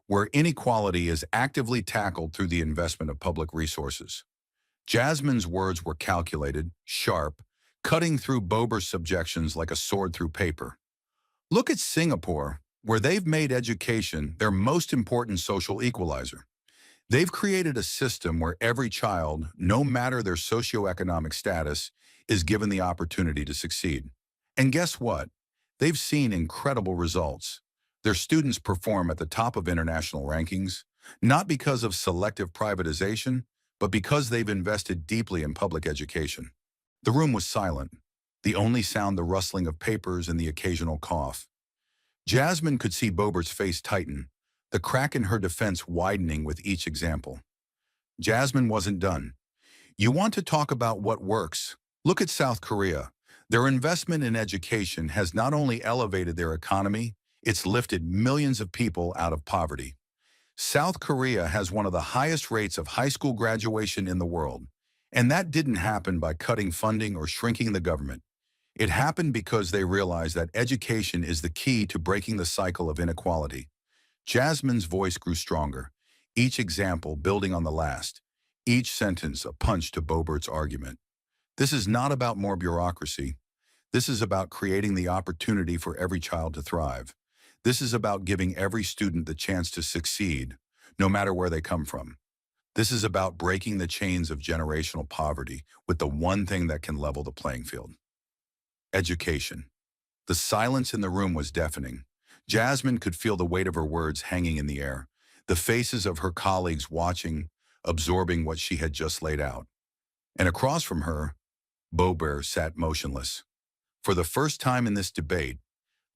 where inequality is actively tackled through the investment of public resources." Jasmine's words were calculated, sharp, cutting through Boebert's objections like a sword through paper. "Look at Singapore, where they've made education their most important social equalizer. They've created a system where every child, no matter their socioeconomic status, is given the opportunity to succeed. And guess what? They've seen incredible results. Their students perform at the top of international rankings, not because of selective privatization, but because they've invested deeply in public education." The room was silent, the only sound the rustling of papers and the occasional cough. Jasmine could see Boebert's face tighten, the crack in her defense widening with each example. Jasmine wasn't done. "You want to talk about what works? Look at South Korea. Their investment in education has not only elevated their economy, it's lifted millions of people out of poverty. South Korea has one of the highest rates of high school graduation in the world, and that didn't happen by cutting funding or shrinking the government. It happened because they realized that education is the key to breaking the cycle of inequality. Jasmine's voice grew stronger, each example building on the last, each sentence a punch to Boebert's argument. This is not about more bureaucracy. This is about creating the opportunity for every child to thrive. This is about giving every student the chance to succeed, no matter where they come from. This is about breaking the chains of generational poverty with the one thing that can level the playing field: education. The silence in the room was deafening. Jasmine could feel the weight of her words hanging in the air, the faces of her colleagues watching, absorbing what she had just laid out. And across from her, Boebert sat motionless. For the first time in this debate,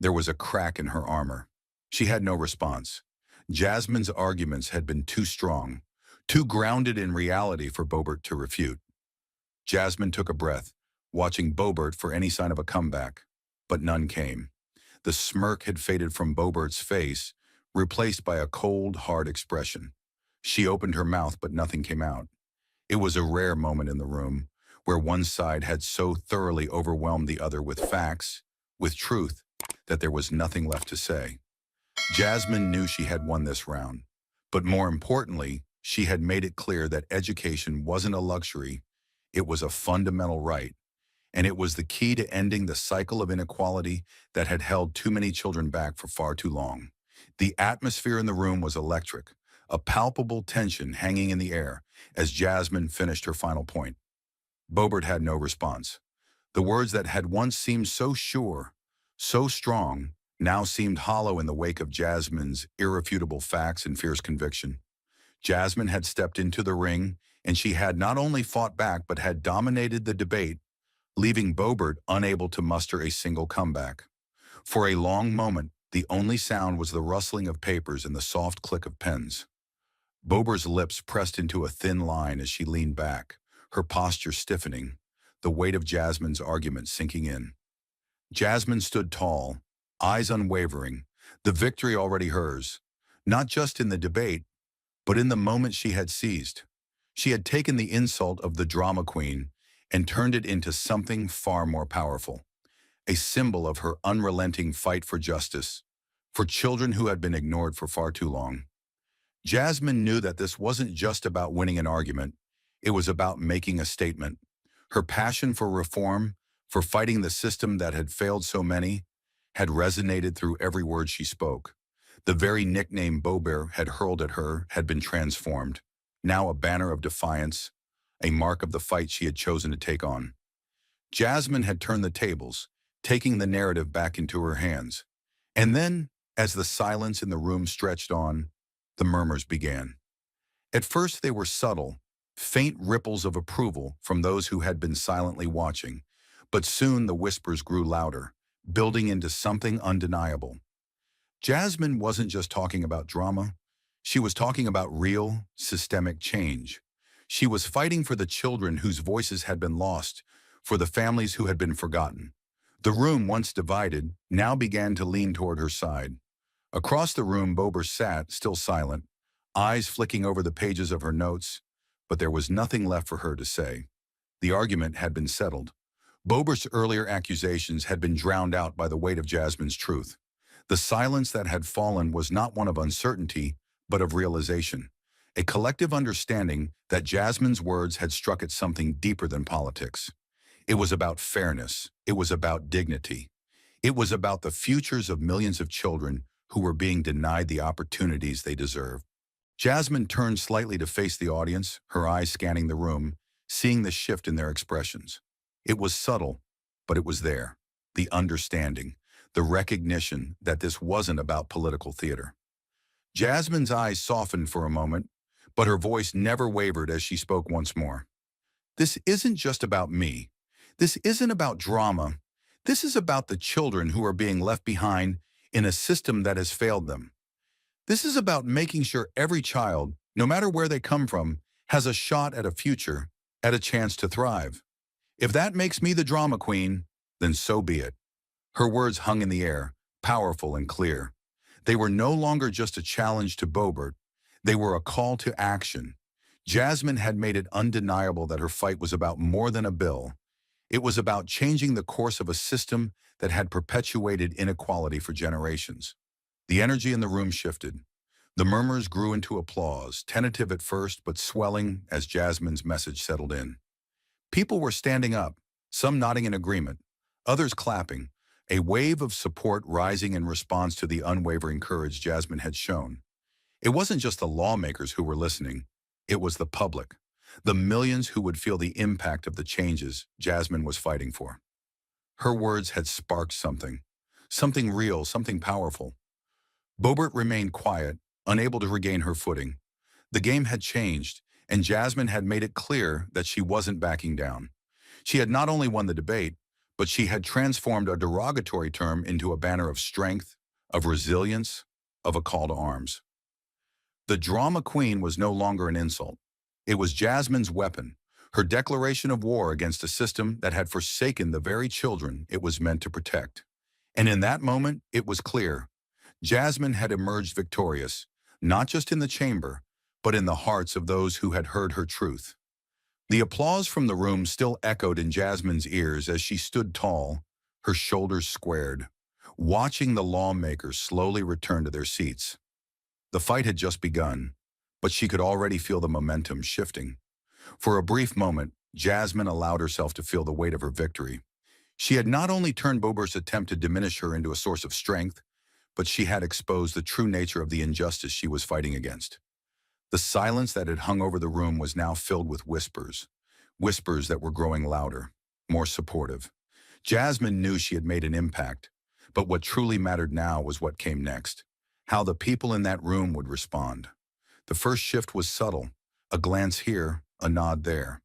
there was a crack in her armor. She had no response. Jasmine's arguments had been too strong, too grounded in reality for Boebert to refute. Jasmine took a breath, watching Boebert for any sign of a comeback, but none came. The smirk had faded from Boebert's face, replaced by a cold, hard expression. She opened her mouth, but nothing came out. It was a rare moment in the room, where one side had so thoroughly overwhelmed the other with facts, with truth, that there was nothing left to say. Jasmine knew she had won this round, but more importantly, she had made it clear that education wasn't a luxury, it was a fundamental right, and it was the key to ending the cycle of inequality that had held too many children back for far too long. The atmosphere in the room was electric, a palpable tension hanging in the air as Jasmine finished her final point. Boebert had no response. The words that had once seemed so sure, so strong, now seemed hollow in the wake of Jasmine's irrefutable facts and fierce conviction. Jasmine had stepped into the ring, and she had not only fought back but had dominated the debate, leaving Boebert unable to muster a single comeback. For a long moment, the only sound was the rustling of papers and the soft click of pens. Boebert's lips pressed into a thin line as she leaned back, her posture stiffening, the weight of Jasmine's argument sinking in. Jasmine stood tall, eyes unwavering, the victory already hers, not just in the debate, but in the moment she had seized. She had taken the insult of the drama queen and turned it into something far more powerful, a symbol of her unrelenting fight for justice, for children who had been ignored for far too long. Jasmine knew that this wasn't just about winning an argument, it was about making a statement. Her passion for reform, for fighting the system that had failed so many, had resonated through every word she spoke. The very nickname Boebert had hurled at her had been transformed, now a banner of defiance, a mark of the fight she had chosen to take on. Jasmine had turned the tables, taking the narrative back into her hands. And then, as the silence in the room stretched on, the murmurs began. At first they were subtle, faint ripples of approval from those who had been silently watching, but soon the whispers grew louder, building into something undeniable. Jasmine wasn't just talking about drama, she was talking about real, systemic change. She was fighting for the children whose voices had been lost, for the families who had been forgotten. The room, once divided, now began to lean toward her side. Across the room, Boebert sat, still silent, eyes flicking over the pages of her notes, but there was nothing left for her to say. The argument had been settled. Boebert's earlier accusations had been drowned out by the weight of Jasmine's truth. The silence that had fallen was not one of uncertainty, but of realization, a collective understanding that Jasmine's words had struck at something deeper than politics. It was about fairness. It was about dignity. It was about the futures of millions of children who were being denied the opportunities they deserved. Jasmine turned slightly to face the audience, her eyes scanning the room, seeing the shift in their expressions. It was subtle, but it was there. The understanding, the recognition that this wasn't about political theater. Jasmine's eyes softened for a moment, but her voice never wavered as she spoke once more. This isn't just about me. This isn't about drama. This is about the children who are being left behind in a system that has failed them. This is about making sure every child, no matter where they come from, has a shot at a future, at a chance to thrive. If that makes me the drama queen, then so be it. Her words hung in the air, powerful and clear. They were no longer just a challenge to Boebert. They were a call to action. Jasmine had made it undeniable that her fight was about more than a bill. It was about changing the course of a system that had perpetuated inequality for generations. The energy in the room shifted. The murmurs grew into applause, tentative at first but swelling as Jasmine's message settled in. People were standing up, some nodding in agreement, others clapping, a wave of support rising in response to the unwavering courage Jasmine had shown. It wasn't just the lawmakers who were listening, it was the public, the millions who would feel the impact of the changes Jasmine was fighting for. Her words had sparked something real, something powerful. Boebert remained quiet, unable to regain her footing. The game had changed, and Jasmine had made it clear that she wasn't backing down. She had not only won the debate, but she had transformed a derogatory term into a banner of strength, of resilience, of a call to arms. The drama queen was no longer an insult. It was Jasmine's weapon, her declaration of war against a system that had forsaken the very children it was meant to protect. And in that moment, it was clear. Jasmine had emerged victorious, not just in the chamber, but in the hearts of those who had heard her truth. The applause from the room still echoed in Jasmine's ears as she stood tall, her shoulders squared, watching the lawmakers slowly return to their seats. The fight had just begun, but she could already feel the momentum shifting. For a brief moment, Jasmine allowed herself to feel the weight of her victory. She had not only turned Boebert's attempt to diminish her into a source of strength, but she had exposed the true nature of the injustice she was fighting against. The silence that had hung over the room was now filled with whispers, whispers that were growing louder, more supportive. Jasmine knew she had made an impact, but what truly mattered now was what came next, how the people in that room would respond. The first shift was subtle, a glance here, a nod there.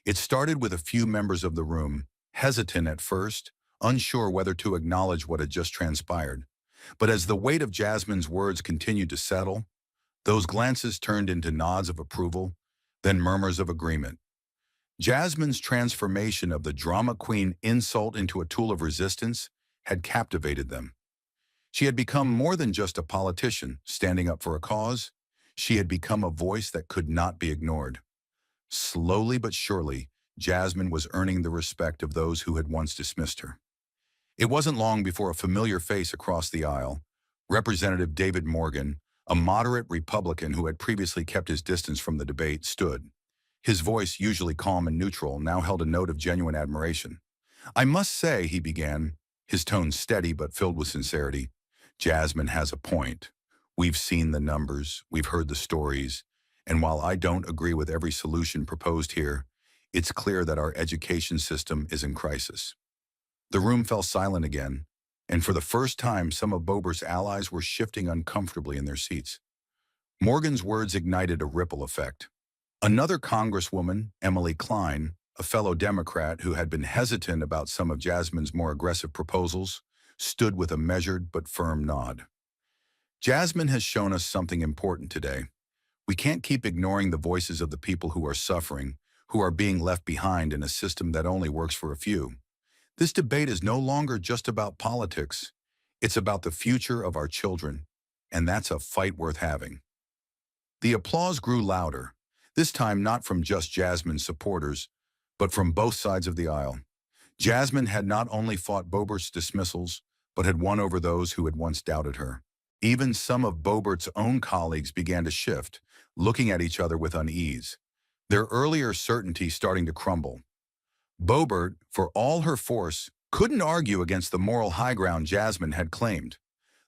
It started with a few members of the room, hesitant at first, unsure whether to acknowledge what had just transpired. But as the weight of Jasmine's words continued to settle, those glances turned into nods of approval, then murmurs of agreement. Jasmine's transformation of the drama queen insult into a tool of resistance had captivated them. She had become more than just a politician standing up for a cause. She had become a voice that could not be ignored. Slowly but surely, Jasmine was earning the respect of those who had once dismissed her. It wasn't long before a familiar face across the aisle, Representative David Morgan, a moderate Republican who had previously kept his distance from the debate, stood. His voice, usually calm and neutral, now held a note of genuine admiration. "I must say," he began, his tone steady but filled with sincerity, "Jasmine has a point. We've seen the numbers, we've heard the stories, and while I don't agree with every solution proposed here, it's clear that our education system is in crisis." The room fell silent again, and for the first time some of Boebert's allies were shifting uncomfortably in their seats. Morgan's words ignited a ripple effect. Another Congresswoman, Emily Klein, a fellow Democrat who had been hesitant about some of Jasmine's more aggressive proposals, stood with a measured but firm nod. "Jasmine has shown us something important today. We can't keep ignoring the voices of the people who are suffering, who are being left behind in a system that only works for a few. This debate is no longer just about politics. It's about the future of our children, and that's a fight worth having." The applause grew louder, this time not from just Jasmine's supporters, but from both sides of the aisle. Jasmine had not only fought Boebert's dismissals, but had won over those who had once doubted her. Even some of Boebert's own colleagues began to shift, looking at each other with unease, their earlier certainty starting to crumble. Boebert, for all her force, couldn't argue against the moral high ground Jasmine had claimed.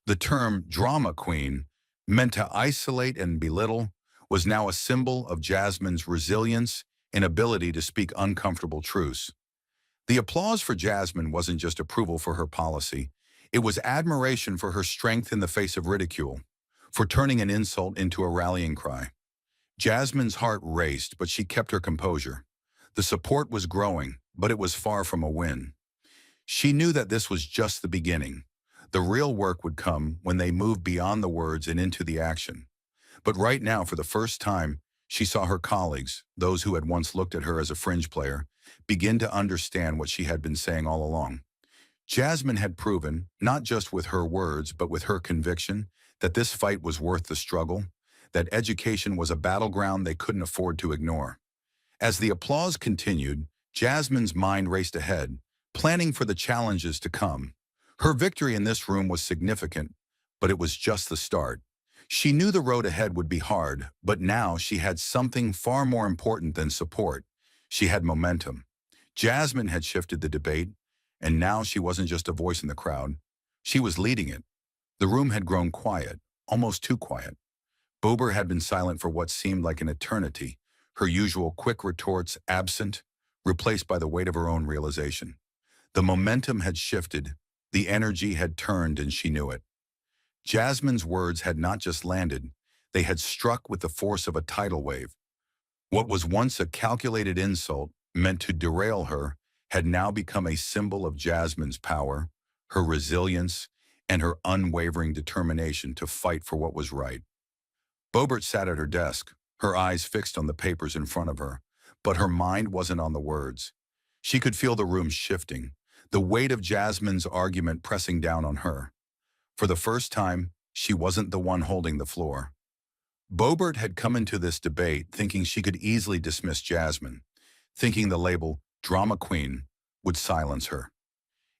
The term drama queen, meant to isolate and belittle, was now a symbol of Jasmine's resilience and ability to speak uncomfortable truths. The applause for Jasmine wasn't just approval for her policy, it was admiration for her strength in the face of ridicule, for turning an insult into a rallying cry. Jasmine's heart raced, but she kept her composure. The support was growing, but it was far from a win. She knew that this was just the beginning. The real work would come when they moved beyond the words and into the action. But right now, for the first time, she saw her colleagues, those who had once looked at her as a fringe player, begin to understand what she had been saying all along. Jasmine had proven, not just with her words, but with her conviction, that this fight was worth the struggle, that education was a battleground they couldn't afford to ignore. As the applause continued, Jasmine's mind raced ahead, planning for the challenges to come. Her victory in this room was significant, but it was just the start. She knew the road ahead would be hard, but now she had something far more important than support. She had momentum. Jasmine had shifted the debate, and now she wasn't just a voice in the crowd. She was leading it. The room had grown quiet, almost too quiet. Boebert had been silent for what seemed like an eternity, her usual quick retorts absent, replaced by the weight of her own realization. The momentum had shifted, the energy had turned, and she knew it. Jasmine's words had not just landed, they had struck with the force of a tidal wave. What was once a calculated insult, meant to derail her, had now become a symbol of Jasmine's power, her resilience, and her unwavering determination to fight for what was right. Boebert sat at her desk, her eyes fixed on the papers in front of her, but her mind wasn't on the words. She could feel the room shifting, the weight of Jasmine's argument pressing down on her. For the first time, she wasn't the one holding the floor. Boebert had come into this debate thinking she could easily dismiss Jasmine, thinking the label drama queen would silence her.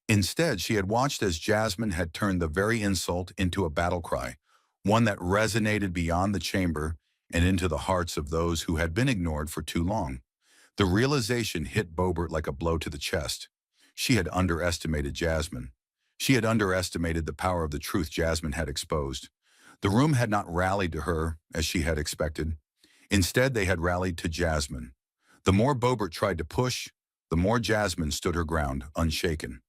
Instead, she had watched as Jasmine had turned the very insult into a battle cry, one that resonated beyond the chamber and into the hearts of those who had been ignored for too long. The realization hit Boebert like a blow to the chest. She had underestimated Jasmine. She had underestimated the power of the truth Jasmine had exposed. The room had not rallied to her as she had expected. Instead, they had rallied to Jasmine. The more Boebert tried to push, the more Jasmine stood her ground, unshaken.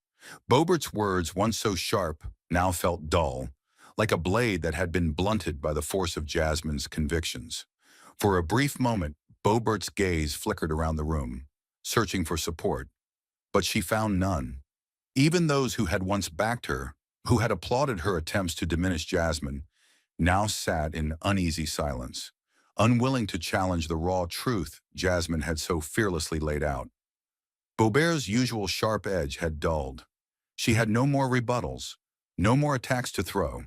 Boebert's words, once so sharp, now felt dull, like a blade that had been blunted by the force of Jasmine's convictions. For a brief moment, Boebert's gaze flickered around the room, searching for support. But she found none. Even those who had once backed her, who had applauded her attempts to diminish Jasmine, now sat in uneasy silence, unwilling to challenge the raw truth Jasmine had so fearlessly laid out. Boebert's usual sharp edge had dulled. She had no more rebuttals, no more attacks to throw.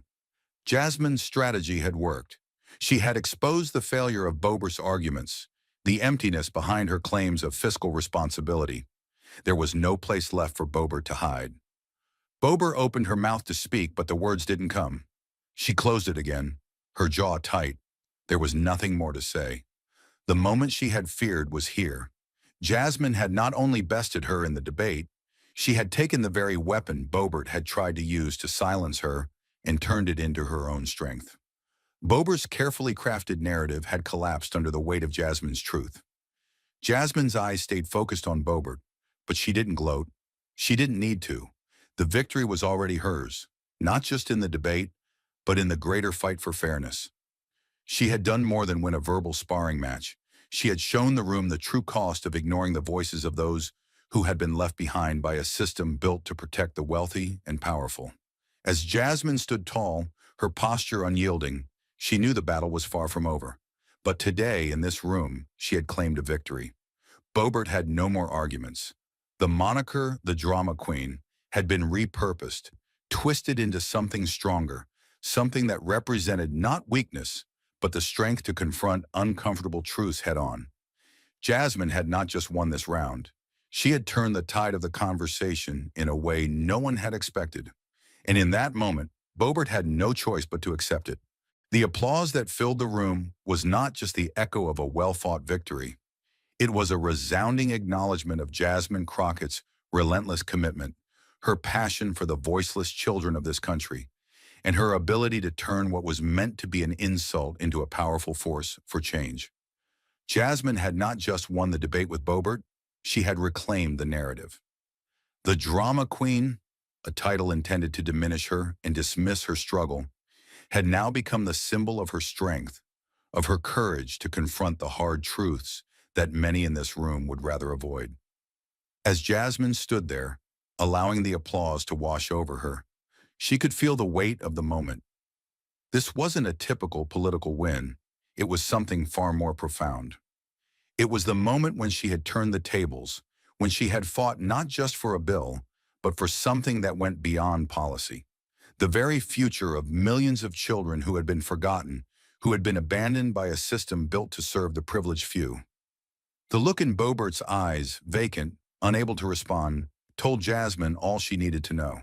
Jasmine's strategy had worked. She had exposed the failure of Boebert's arguments, the emptiness behind her claims of fiscal responsibility. There was no place left for Boebert to hide. Boebert opened her mouth to speak, but the words didn't come. She closed it again, her jaw tight. There was nothing more to say. The moment she had feared was here. Jasmine had not only bested her in the debate, she had taken the very weapon Boebert had tried to use to silence her and turned it into her own strength. Boebert's carefully crafted narrative had collapsed under the weight of Jasmine's truth. Jasmine's eyes stayed focused on Boebert, but she didn't gloat. She didn't need to. The victory was already hers, not just in the debate, but in the greater fight for fairness. She had done more than win a verbal sparring match. She had shown the room the true cost of ignoring the voices of those who had been left behind by a system built to protect the wealthy and powerful. As Jasmine stood tall, her posture unyielding, she knew the battle was far from over. But today, in this room, she had claimed a victory. Boebert had no more arguments. The moniker, the drama queen, had been repurposed, twisted into something stronger, something that represented not weakness, but the strength to confront uncomfortable truths head-on. Jasmine had not just won this round. She had turned the tide of the conversation in a way no one had expected. And in that moment, Boebert had no choice but to accept it. The applause that filled the room was not just the echo of a well-fought victory. It was a resounding acknowledgement of Jasmine Crockett's relentless commitment, her passion for the voiceless children of this country, and her ability to turn what was meant to be an insult into a powerful force for change. Jasmine had not just won the debate with Boebert, she had reclaimed the narrative. The drama queen, a title intended to diminish her and dismiss her struggle, had now become the symbol of her strength, of her courage to confront the hard truths that many in this room would rather avoid. As Jasmine stood there, allowing the applause to wash over her, she could feel the weight of the moment. This wasn't a typical political win. It was something far more profound. It was the moment when she had turned the tables, when she had fought not just for a bill, but for something that went beyond policy. The very future of millions of children who had been forgotten, who had been abandoned by a system built to serve the privileged few. The look in Boebert's eyes, vacant, unable to respond, told Jasmine all she needed to know.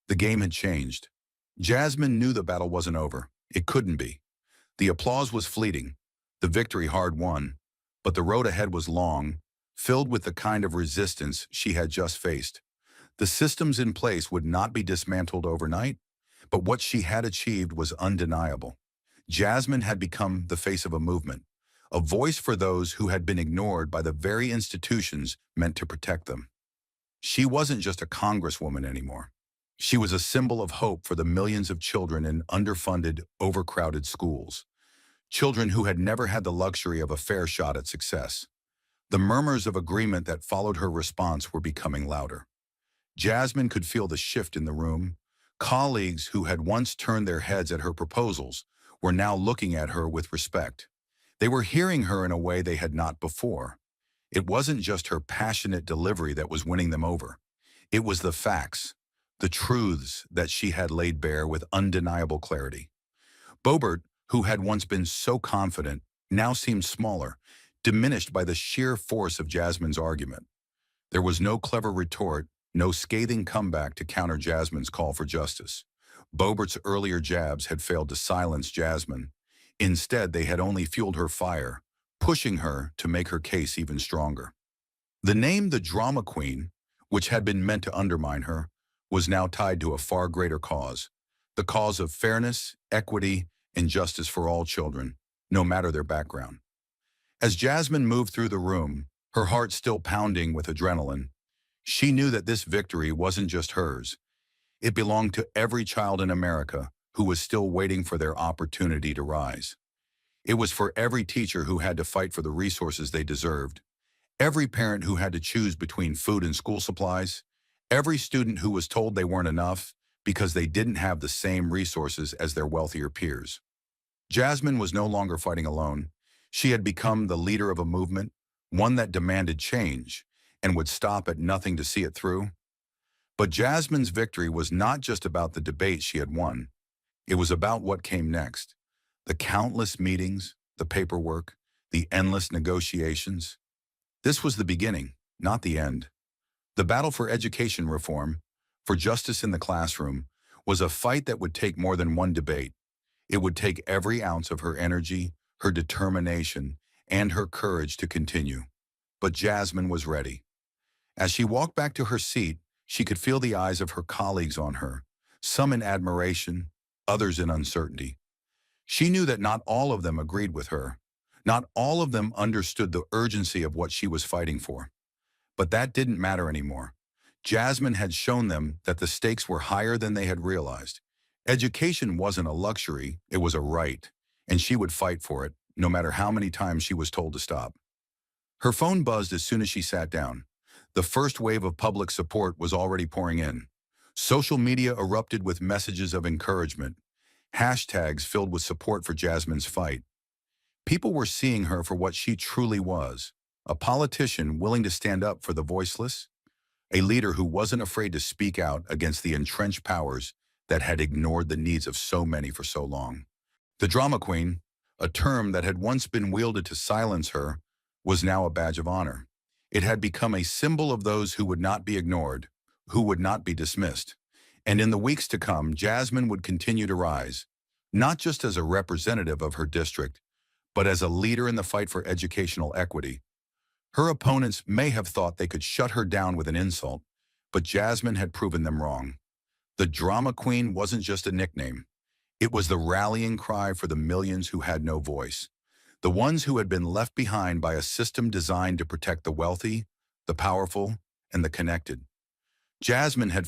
The game had changed. Jasmine knew the battle wasn't over. It couldn't be. The applause was fleeting, the victory hard-won, but the road ahead was long, filled with the kind of resistance she had just faced. The systems in place would not be dismantled overnight, but what she had achieved was undeniable. Jasmine had become the face of a movement, a voice for those who had been ignored by the very institutions meant to protect them. She wasn't just a congresswoman anymore. She was a symbol of hope for the millions of children in underfunded, overcrowded schools. Children who had never had the luxury of a fair shot at success. The murmurs of agreement that followed her response were becoming louder. Jasmine could feel the shift in the room. Colleagues who had once turned their heads at her proposals were now looking at her with respect. They were hearing her in a way they had not before. It wasn't just her passionate delivery that was winning them over. It was the facts, the truths that she had laid bare with undeniable clarity. Boebert, who had once been so confident, now seemed smaller, diminished by the sheer force of Jasmine's argument. There was no clever retort, no scathing comeback to counter Jasmine's call for justice. Boebert's earlier jabs had failed to silence Jasmine. Instead, they had only fueled her fire, pushing her to make her case even stronger. The name the drama queen, which had been meant to undermine her, was now tied to a far greater cause, the cause of fairness, equity, and justice for all children, no matter their background. As Jasmine moved through the room, her heart still pounding with adrenaline, she knew that this victory wasn't just hers. It belonged to every child in America who was still waiting for their opportunity to rise. It was for every teacher who had to fight for the resources they deserved, every parent who had to choose between food and school supplies, every student who was told they weren't enough because they didn't have the same resources as their wealthier peers. Jasmine was no longer fighting alone. She had become the leader of a movement, one that demanded change and would stop at nothing to see it through. But Jasmine's victory was not just about the debate she had won. It was about what came next. The countless meetings, the paperwork, the endless negotiations. This was the beginning, not the end. The battle for education reform, for justice in the classroom, was a fight that would take more than one debate. It would take every ounce of her energy, her determination, and her courage to continue. But Jasmine was ready. As she walked back to her seat, she could feel the eyes of her colleagues on her, some in admiration, others in uncertainty. She knew that not all of them agreed with her. Not all of them understood the urgency of what she was fighting for. But that didn't matter anymore. Jasmine had shown them that the stakes were higher than they had realized. Education wasn't a luxury, it was a right, and she would fight for it, no matter how many times she was told to stop. Her phone buzzed as soon as she sat down. The first wave of public support was already pouring in. Social media erupted with messages of encouragement, hashtags filled with support for Jasmine's fight. People were seeing her for what she truly was, a politician willing to stand up for the voiceless, a leader who wasn't afraid to speak out against the entrenched powers that had ignored the needs of so many for so long. The drama queen, a term that had once been wielded to silence her, was now a badge of honor. It had become a symbol of those who would not be ignored, who would not be dismissed. And in the weeks to come, Jasmine would continue to rise, not just as a representative of her district, but as a leader in the fight for educational equity. Her opponents may have thought they could shut her down with an insult, but Jasmine had proven them wrong. The drama queen wasn't just a nickname. It was the rallying cry for the millions who had no voice, the ones who had been left behind by a system designed to protect the wealthy, the powerful, and the connected. Jasmine had found